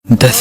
10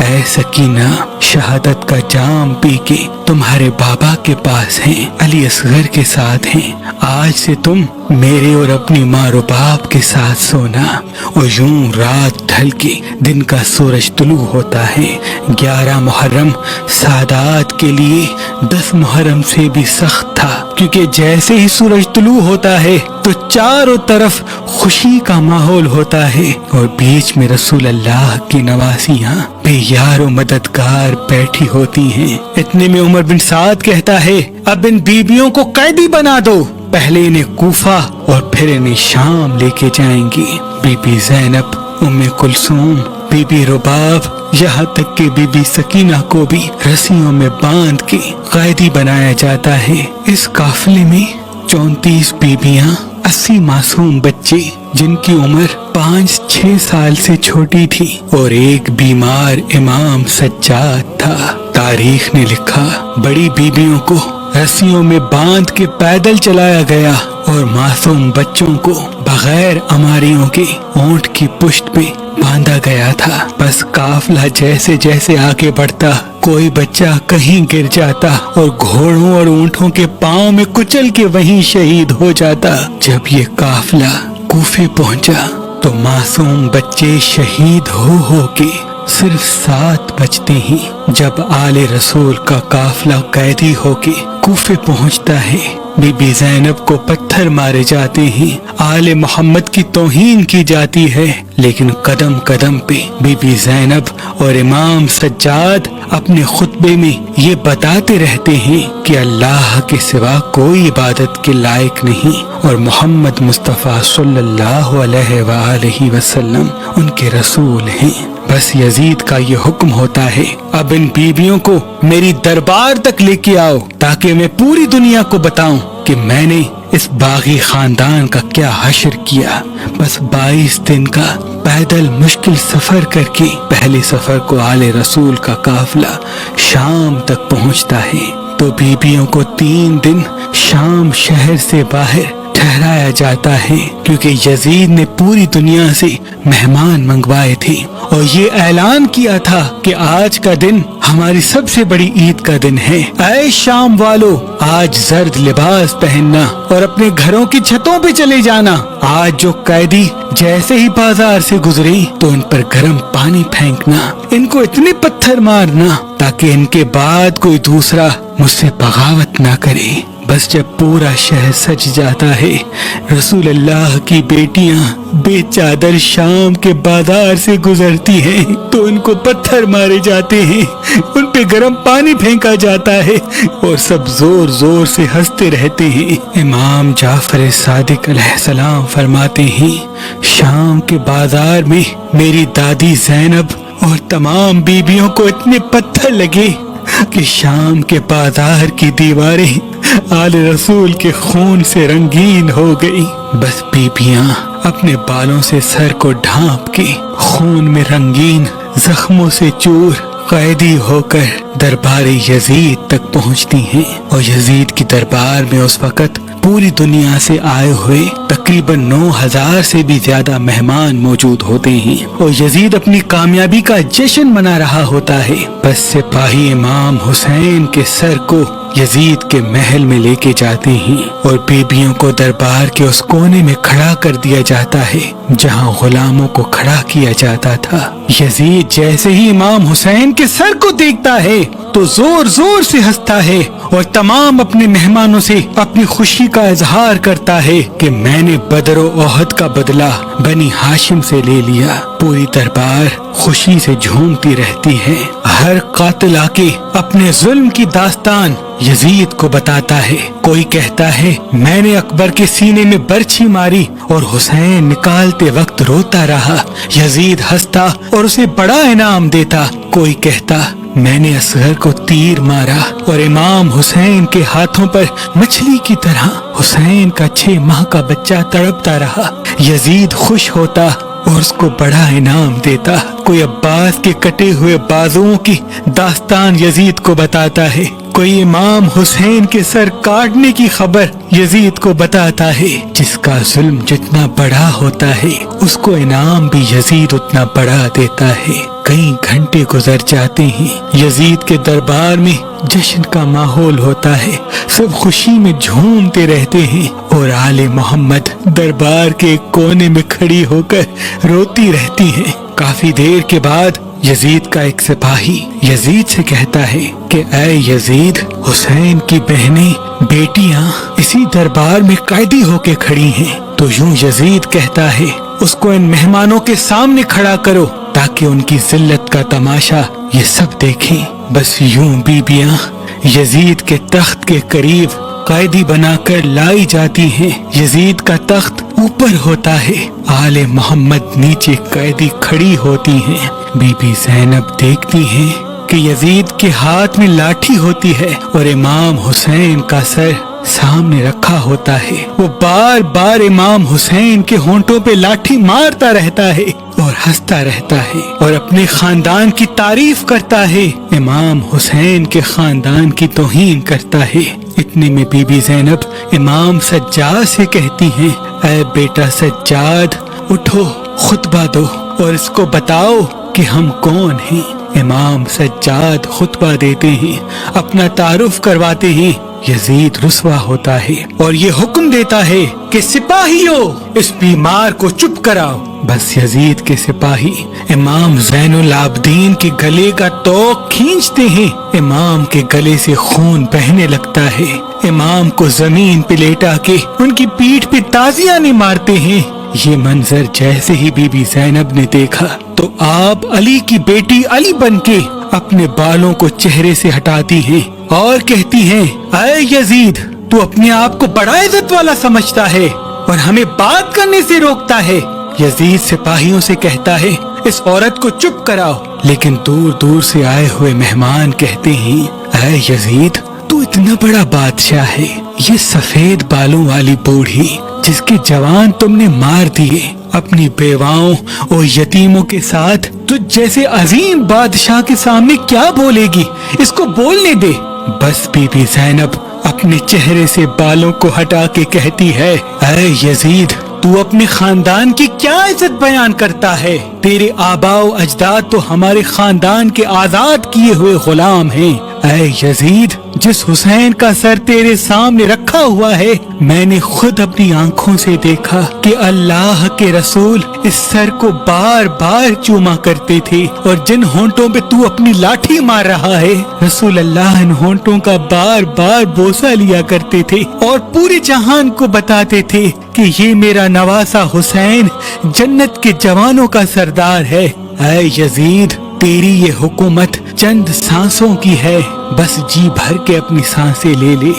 اے سکینہ شہادت کا جام پی کے تمہارے بابا کے پاس ہیں، علی اصغر کے ساتھ ہیں، آج سے تم میرے اور اپنی ماں و باپ کے ساتھ سونا۔ اور یوں رات ڈھل کے دن کا سورج طلوع ہوتا ہے۔ 11 محرم سادات کے لیے 10 محرم سے بھی سخت تھا، کیونکہ جیسے ہی سورج طلوع ہوتا ہے تو چاروں طرف خوشی کا ماحول ہوتا ہے، اور بیچ میں رسول اللہ کی نواسیاں بے یار و مددگار بیٹھی ہوتی ہیں۔ اتنے میں عمر بن سعد کہتا ہے، اب ان بیبیوں کو قیدی بنا دو، پہلے انہیں کوفہ اور پھر انہیں شام لے کے جائیں گی۔ بی بی زینب، ام کلثوم، بی بی رباب، یہاں تک کہ بی بی سکینہ کو بھی رسیوں میں باندھ کے قیدی بنایا جاتا ہے۔ اس قافلے میں 34 بیبیاں، 80 معصوم بچے جن کی عمر 5-6 سال سے چھوٹی تھی، اور ایک بیمار امام سجاد تھا۔ تاریخ نے لکھا، بڑی بیبیوں کو رسیوں میں باندھ کے پیدل چلایا گیا اور معصوم بچوں کو بغیر اماریوں کے اونٹ کی پشت پہ باندھا گیا تھا۔ بس قافلہ جیسے جیسے آگے بڑھتا، کوئی بچہ کہیں گر جاتا اور گھوڑوں اور اونٹوں کے پاؤں میں کچل کے وہیں شہید ہو جاتا۔ جب یہ قافلہ کوفے پہنچا تو معصوم بچے شہید ہو کے صرف 7 بچتے ہی جب آل رسول کا قافلہ قیدی ہو کے کوفے پہنچتا ہے، بی بی زینب کو پتھر مارے جاتے ہیں، آل محمد کی توہین کی جاتی ہے، لیکن قدم قدم پہ بی بی زینب اور امام سجاد اپنے خطبے میں یہ بتاتے رہتے ہیں کہ اللہ کے سوا کوئی عبادت کے لائق نہیں، اور محمد مصطفیٰ صلی اللہ علیہ وآلہ وسلم ان کے رسول ہیں۔ بس یزید کا یہ حکم ہوتا ہے، اب ان بیویوں کو میری دربار تک لے کے آؤ تاکہ میں پوری دنیا کو بتاؤں کہ میں نے اس باغی خاندان کا کیا حشر کیا۔ بس 22 دن کا پیدل مشکل سفر کر کے پہلے سفر کو آل رسول کا قافلہ شام تک پہنچتا ہے، تو بیبیوں کو 3 دن شام شہر سے باہر ٹھہرایا جاتا ہے، کیونکہ یزید نے پوری دنیا سے مہمان منگوائے تھے اور یہ اعلان کیا تھا کہ آج کا دن ہماری سب سے بڑی عید کا دن ہے۔ اے شام والو، آج زرد لباس پہننا اور اپنے گھروں کی چھتوں پہ چلے جانا۔ آج جو قیدی جیسے ہی بازار سے گزرے تو ان پر گرم پانی پھینکنا، ان کو اتنے پتھر مارنا تاکہ ان کے بعد کوئی دوسرا مجھ سے بغاوت نہ کرے۔ بس جب پورا شہر سج جاتا ہے، رسول اللہ کی بیٹیاں بے چادر شام کے بازار سے گزرتی ہیں تو ان کو پتھر مارے جاتے ہیں، ان پہ گرم پانی پھینکا جاتا ہے اور سب زور زور سے ہنستے رہتے ہیں۔ امام جعفر صادق علیہ السلام فرماتے ہیں، شام کے بازار میں میری دادی زینب اور تمام بیبیوں کو اتنے پتھر لگے کہ شام کے بازار کی دیواریں آل رسول کے خون سے رنگین ہو گئی۔ بس بیبیاں اپنے بالوں سے سر کو ڈھانپ کے خون میں رنگین زخموں سے چور قیدی ہو کر دربار یزید تک پہنچتی ہیں، اور یزید کی دربار میں اس وقت پوری دنیا سے آئے ہوئے تقریباً 9000 سے بھی زیادہ مہمان موجود ہوتے ہیں، اور یزید اپنی کامیابی کا جشن منا رہا ہوتا ہے۔ بس سپاہی امام حسین کے سر کو یزید کے محل میں لے کے جاتے ہیں اور بیبیوں کو دربار کے اس کونے میں کھڑا کر دیا جاتا ہے جہاں غلاموں کو کھڑا کیا جاتا تھا۔ یزید جیسے ہی امام حسین کے سر کو دیکھتا ہے تو زور زور سے ہنستا ہے اور تمام اپنے مہمانوں سے اپنی خوشی کا اظہار کرتا ہے کہ میں نے بدر و احد کا بدلہ بنی ہاشم سے لے لیا۔ پوری دربار خوشی سے جھومتی رہتی ہے۔ ہر قاتل آ کے اپنے ظلم کی داستان یزید کو بتاتا ہے۔ کوئی کہتا ہے میں نے اکبر کے سینے میں برچھی ماری اور حسین نکالتے وقت روتا رہا، یزید ہنستا اور اسے بڑا انعام دیتا۔ کوئی کہتا میں نے اصغر کو تیر مارا اور امام حسین کے ہاتھوں پر مچھلی کی طرح حسین کا 6 ماہ کا بچہ تڑپتا رہا، یزید خوش ہوتا اور اس کو بڑا انعام دیتا۔ کوئی عباس کے کٹے ہوئے بازوؤں کی داستان یزید کو بتاتا ہے، کوئی امام حسین کے سر کاٹنے کی خبر یزید کو بتاتا ہے۔ جس کا ظلم جتنا بڑا ہوتا ہے اس کو انعام بھی یزید اتنا بڑا دیتا ہے۔ کئی گھنٹے گزر جاتے ہیں، یزید کے دربار میں جشن کا ماحول ہوتا ہے، سب خوشی میں جھومتے رہتے ہیں اور آل محمد دربار کے ایک کونے میں کھڑی ہو کر روتی رہتی ہیں۔ کافی دیر کے بعد یزید کا ایک سپاہی یزید سے کہتا ہے کہ اے یزید، حسین کی بہنیں بیٹیاں اسی دربار میں قیدی ہو کے کھڑی ہیں۔ تو یوں یزید کہتا ہے اس کو ان مہمانوں کے سامنے کھڑا کرو تاکہ ان کی ذلت کا تماشا یہ سب دیکھیں۔ بس یوں بیبیاں یزید کے تخت کے قریب قیدی بنا کر لائی جاتی ہیں۔ یزید کا تخت اوپر ہوتا ہے، آل محمد نیچے قیدی کھڑی ہوتی ہیں۔ بی بی زینب دیکھتی ہیں کہ یزید کے ہاتھ میں لاٹھی ہوتی ہے اور امام حسین کا سر سامنے رکھا ہوتا ہے۔ وہ بار بار امام حسین کے ہونٹوں پہ لاٹھی مارتا رہتا ہے اور ہنستا رہتا ہے اور اپنے خاندان کی تعریف کرتا ہے، امام حسین کے خاندان کی توہین کرتا ہے۔ اتنے میں بی بی زینب امام سجاد سے کہتی ہیں، اے بیٹا سجاد، اٹھو، خطبہ دو اور اس کو بتاؤ کہ ہم کون ہیں۔ امام سجاد خطبہ دیتے ہیں، اپنا تعارف کرواتے ہیں۔ یزید رسوا ہوتا ہے اور یہ حکم دیتا ہے کہ سپاہیوں اس بیمار کو چپ کراؤ۔ بس یزید کے سپاہی امام زین العابدین کے گلے کا توق کھینچتے ہیں، امام کے گلے سے خون بہنے لگتا ہے۔ امام کو زمین پہ لیٹا کے ان کی پیٹھ پہ تازیانے مارتے ہیں۔ یہ منظر جیسے ہی بی بی زینب نے دیکھا تو آپ علی کی بیٹی علی بن کے اپنے بالوں کو چہرے سے ہٹاتی ہیں اور کہتی ہیں، اے یزید، تو اپنے آپ کو بڑا عزت والا سمجھتا ہے اور ہمیں بات کرنے سے روکتا ہے۔ یزید سپاہیوں سے کہتا ہے، اس عورت کو چپ کراؤ، لیکن دور دور سے آئے ہوئے مہمان کہتے ہیں، اے یزید، تو اتنا بڑا بادشاہ ہے، یہ سفید بالوں والی بوڑھی جس کے جوان تم نے مار دیے، اپنی بیواؤں اور یتیموں کے ساتھ تو جیسے عظیم بادشاہ کے سامنے کیا بولے گی، اس کو بولنے دے۔ بس بی بی زینب اپنے چہرے سے بالوں کو ہٹا کے کہتی ہے، اے یزید، تو اپنے خاندان کی کیا عزت بیان کرتا ہے؟ تیرے آباء و اجداد تو ہمارے خاندان کے آزاد کیے ہوئے غلام ہیں۔ اے یزید، جس حسین کا سر تیرے سامنے رکھا ہوا ہے، میں نے خود اپنی آنکھوں سے دیکھا کہ اللہ کے رسول اس سر کو بار بار چوما کرتے تھے، اور جن ہونٹوں پہ تو اپنی لاٹھی مار رہا ہے، رسول اللہ ان ہونٹوں کا بار بار بوسہ لیا کرتے تھے اور پورے جہان کو بتاتے تھے کہ یہ میرا نواسا حسین جنت کے جوانوں کا سردار ہے۔ اے یزید، تیری یہ حکومت چند سانسوں کی ہے، بس جی بھر کے اپنی سانسیں لے لے۔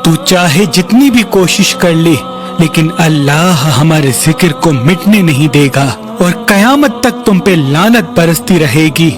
تو چاہے جتنی بھی کوشش کر لے، لیکن اللہ ہمارے ذکر کو مٹنے نہیں دے گا اور قیامت تک تم پہ لعنت برستی رہے گی۔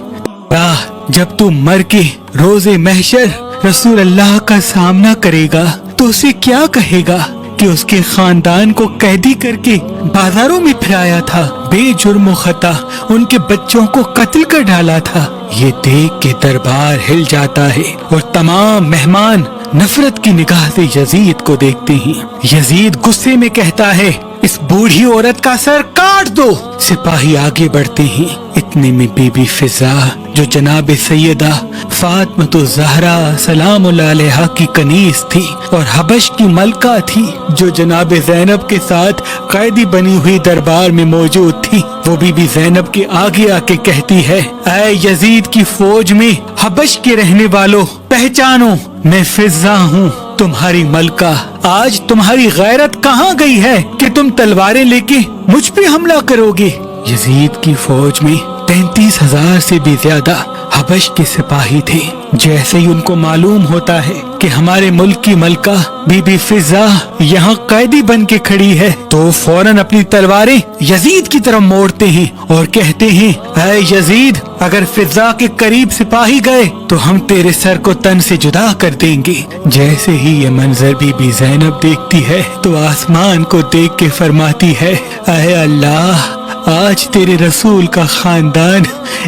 جب تو مر کے روز محشر رسول اللہ کا سامنا کرے گا تو اسے کیا کہے گا کہ اس کے خاندان کو قیدی کر کے بازاروں میں پھرایا تھا، بے جرم و خطا ان کے بچوں کو قتل کر ڈالا تھا۔ یہ دیکھ کے دربار ہل جاتا ہے اور تمام مہمان نفرت کی نگاہ سے یزید کو دیکھتے ہیں۔ یزید غصے میں کہتا ہے، اس بوڑھی عورت کا سر کاٹ دو۔ سپاہی آگے بڑھتے ہیں، اتنے میں بی بی فضا جو جناب سیدہ فاطمہ الزہرا سلام اللہ علیہا کی کنیز تھی اور حبش کی ملکہ تھی جو جناب زینب کے ساتھ قیدی بنی ہوئی دربار میں موجود تھی، وہ بی بی زینب کے آگے آ کے کہتی ہے، اے یزید کی فوج میں حبش کے رہنے والوں، پہچانو، میں فضا ہوں، تمہاری ملکہ۔ آج تمہاری غیرت کہاں گئی ہے کہ تم تلواریں لے کے مجھ پہ حملہ کرو گے؟ یزید کی فوج میں 35,000 سے بھی زیادہ حبش کے سپاہی تھے۔ جیسے ہی ان کو معلوم ہوتا ہے کہ ہمارے ملک کی ملکہ بی بی فضا یہاں قیدی بن کے کھڑی ہے تو فوراً اپنی تلواریں یزید کی طرف موڑتے ہیں اور کہتے ہیں، اے یزید، اگر فضا کے قریب سپاہی گئے تو ہم تیرے سر کو تن سے جدا کر دیں گے۔ جیسے ہی یہ منظر بی بی زینب دیکھتی ہے تو آسمان کو دیکھ کے فرماتی ہے، اے اللہ، آج تیرے رسول کا خاندان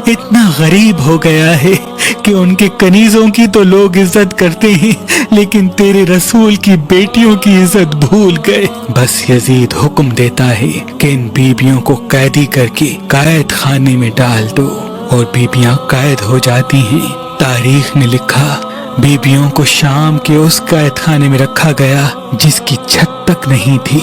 اتنا غریب ہو گیا ہے کہ ان کے کنیزوں کی تو لوگ عزت کرتے ہیں لیکن تیرے رسول کی بیٹیوں کی عزت بھول گئے۔ بس یزید حکم دیتا ہے کہ ان بیبیوں کو قیدی کر کے قید خانے میں ڈال دو، اور بیبیاں قید ہو جاتی ہیں۔ تاریخ نے لکھا بیبیوں کو شام کے اس قید خانے میں رکھا گیا جس کی چھت تک نہیں تھی۔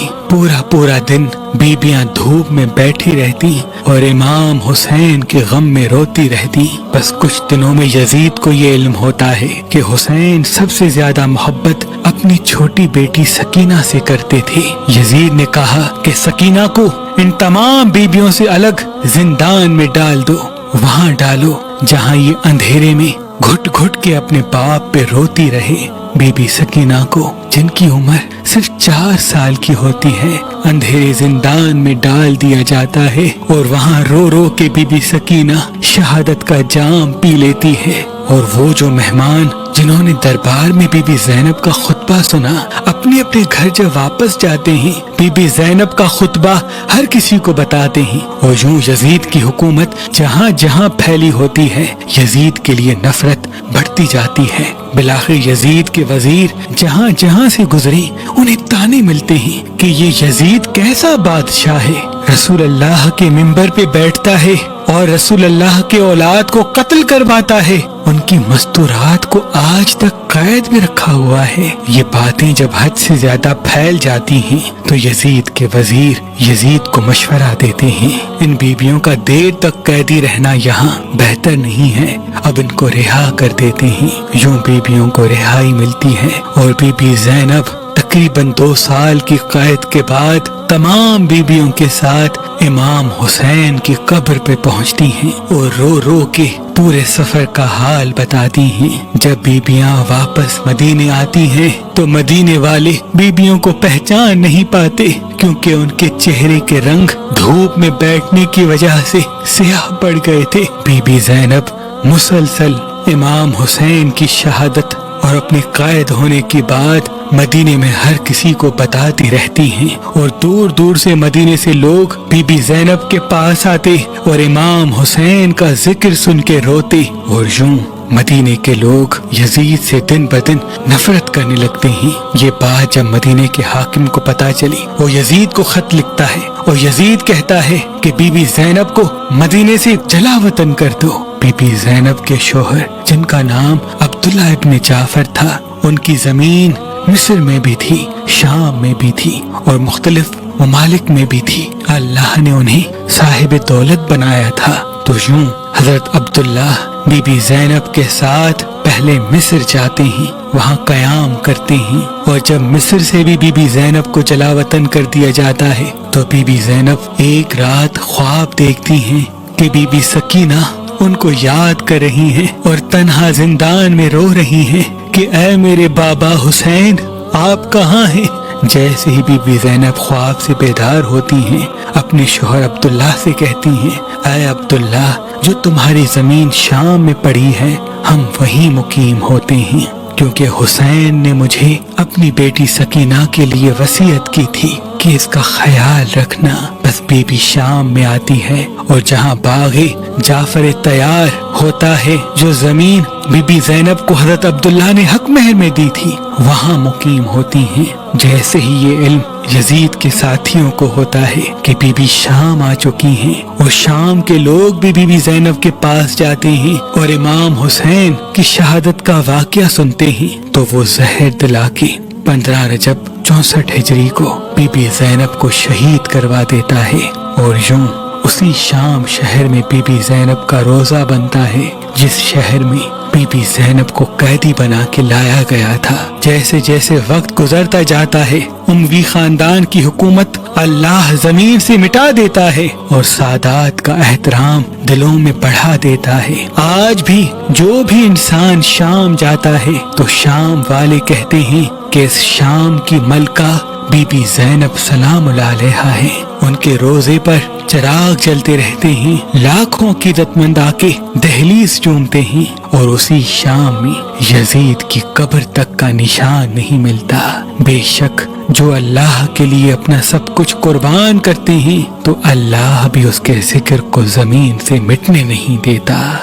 پورا دن بیبیاں دھوپ میں بیٹھی رہتی اور امام حسین کے غم میں روتی رہتی۔ بس کچھ دنوں میں یزید کو یہ علم ہوتا ہے کہ حسین سب سے زیادہ محبت اپنی چھوٹی بیٹی سکینہ سے کرتے تھے۔ یزید نے کہا کہ سکینہ کو ان تمام بیبیوں سے الگ زندان میں ڈال دو، وہاں ڈالو جہاں یہ اندھیرے میں گھٹ گھٹ کے اپنے باپ پہ روتی رہے۔ بی بی سکینہ کو جن کی عمر صرف 4 سال کی ہوتی ہے اندھیرے زندان میں ڈال دیا جاتا ہے، اور وہاں رو رو کے بی بی سکینہ شہادت کا جام پی لیتی ہے۔ اور وہ جو مہمان جنہوں نے دربار میں بی بی زینب کا خطبہ سنا اپنے گھر جب واپس جاتے ہیں بی بی زینب کا خطبہ ہر کسی کو بتاتے ہیں، اور یوں یزید کی حکومت جہاں جہاں پھیلی ہوتی ہے یزید کے لیے نفرت بڑھتی جاتی ہے۔ بالآخر یزید کے وزیر جہاں جہاں سے گزرے انہیں تانے ملتے ہیں کہ یہ یزید کیسا بادشاہ ہے، رسول اللہ کے منبر پہ بیٹھتا ہے اور رسول اللہ کے اولاد کو قتل کرواتا ہے، ان کی مستورات کو آج تک قید میں رکھا ہوا ہے۔ یہ باتیں جب حد سے زیادہ پھیل جاتی ہیں تو یزید کے وزیر یزید کو مشورہ دیتے ہیں، ان بیبیوں کا دیر تک قیدی رہنا یہاں بہتر نہیں ہے، اب ان کو رہا کر دیتے ہیں۔ یوں بیبیوں کو رہائی ملتی ہے اور بی بی زینب تقریباً 2 سال کی قید کے بعد تمام بیبیوں کے ساتھ امام حسین کی قبر پہ پہنچتی ہیں اور رو رو کے پورے سفر کا حال بتاتی ہیں۔ جب بیبیاں واپس مدینے آتی ہیں تو مدینے والے بیبیوں کو پہچان نہیں پاتے کیونکہ ان کے چہرے کے رنگ دھوپ میں بیٹھنے کی وجہ سے سیاہ پڑ گئے تھے۔ بی بی زینب مسلسل امام حسین کی شہادت اور اپنے قائد ہونے کی بات مدینے میں ہر کسی کو بتاتی رہتی ہیں، اور دور دور سے مدینے سے لوگ بی بی زینب کے پاس آتے اور امام حسین کا ذکر سن کے روتے، اور یوں مدینے کے لوگ یزید سے دن بدن نفرت کرنے لگتے ہیں۔ یہ بات جب مدینے کے حاکم کو پتہ چلی وہ یزید کو خط لکھتا ہے اور یزید کہتا ہے کہ بی بی زینب کو مدینے سے جلا وطن کر دو۔ بی بی زینب کے شوہر جن کا نام عبداللہ ابن جعفر تھا، ان کی زمین مصر میں بھی تھی، شام میں بھی تھی اور مختلف ممالک میں بھی تھی۔ اللہ نے انہیں صاحب دولت بنایا تھا۔ تو یوں حضرت عبداللہ بی بی زینب کے ساتھ پہلے مصر جاتے ہیں، وہاں قیام کرتے ہیں، اور جب مصر سے بھی بی بی زینب کو جلا وطن کر دیا جاتا ہے تو بی بی زینب ایک رات خواب دیکھتی ہیں کہ بی بی سکینہ ان کو یاد کر رہی ہیں اور تنہا زندان میں رو رہی ہیں کہ اے میرے بابا حسین آپ کہاں ہیں۔ جیسے ہی بی بی زینب خواب سے بیدار ہوتی ہیں اپنے شوہر عبداللہ سے کہتی ہیں اے عبداللہ جو تمہاری زمین شام میں پڑی ہے ہم وہیں مقیم ہوتے ہیں، کیونکہ حسین نے مجھے اپنی بیٹی سکینہ کے لیے وصیت کی تھی کہ اس کا خیال رکھنا۔ بس بی بی شام میں آتی ہے اور جہاں باغ جعفر تیار ہوتا ہے جو زمین بی بی زینب کو حضرت عبداللہ نے حق مہر میں دی تھی وہاں مقیم ہوتی ہیں۔ جیسے ہی یہ علم یزید کے ساتھیوں کو ہوتا ہے کہ بی بی شام آ چکی ہیں اور شام کے لوگ بھی بی بی زینب کے پاس جاتے ہیں اور امام حسین کی شہادت کا واقعہ سنتے ہیں تو وہ زہر دلا کے 15 رجب 64 ہجری کو بی بی زینب کو شہید کروا دیتا ہے، اور یوں اسی شام شہر میں بی بی زینب کا روزہ بنتا ہے جس شہر میں بی بی زینب کو قیدی بنا کے لایا گیا تھا۔ جیسے جیسے وقت گزرتا جاتا ہے اموی خاندان کی حکومت اللہ زمین سے مٹا دیتا ہے اور سادات کا احترام دلوں میں بڑھا دیتا ہے۔ آج بھی جو بھی انسان شام جاتا ہے تو شام والے کہتے ہیں کہ اس شام کی ملکہ بی بی زینب سلام اللہ علیہا ہے، ان کے روزے پر چراغ جلتے رہتے ہیں، لاکھوں کی عزتمند آ کے دہلیز چومتے ہیں، اور اسی شام میں یزید کی قبر تک کا نشان نہیں ملتا۔ بے شک جو اللہ کے لیے اپنا سب کچھ قربان کرتے ہیں تو اللہ بھی اس کے ذکر کو زمین سے مٹنے نہیں دیتا۔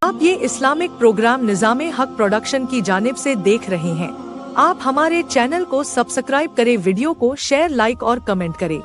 آپ یہ اسلامک پروگرام نظام حق پروڈکشن کی جانب سے دیکھ رہے ہیں۔ آپ ہمارے چینل کو سبسکرائب کریں، ویڈیو کو شیئر، لائک اور کمنٹ کریں۔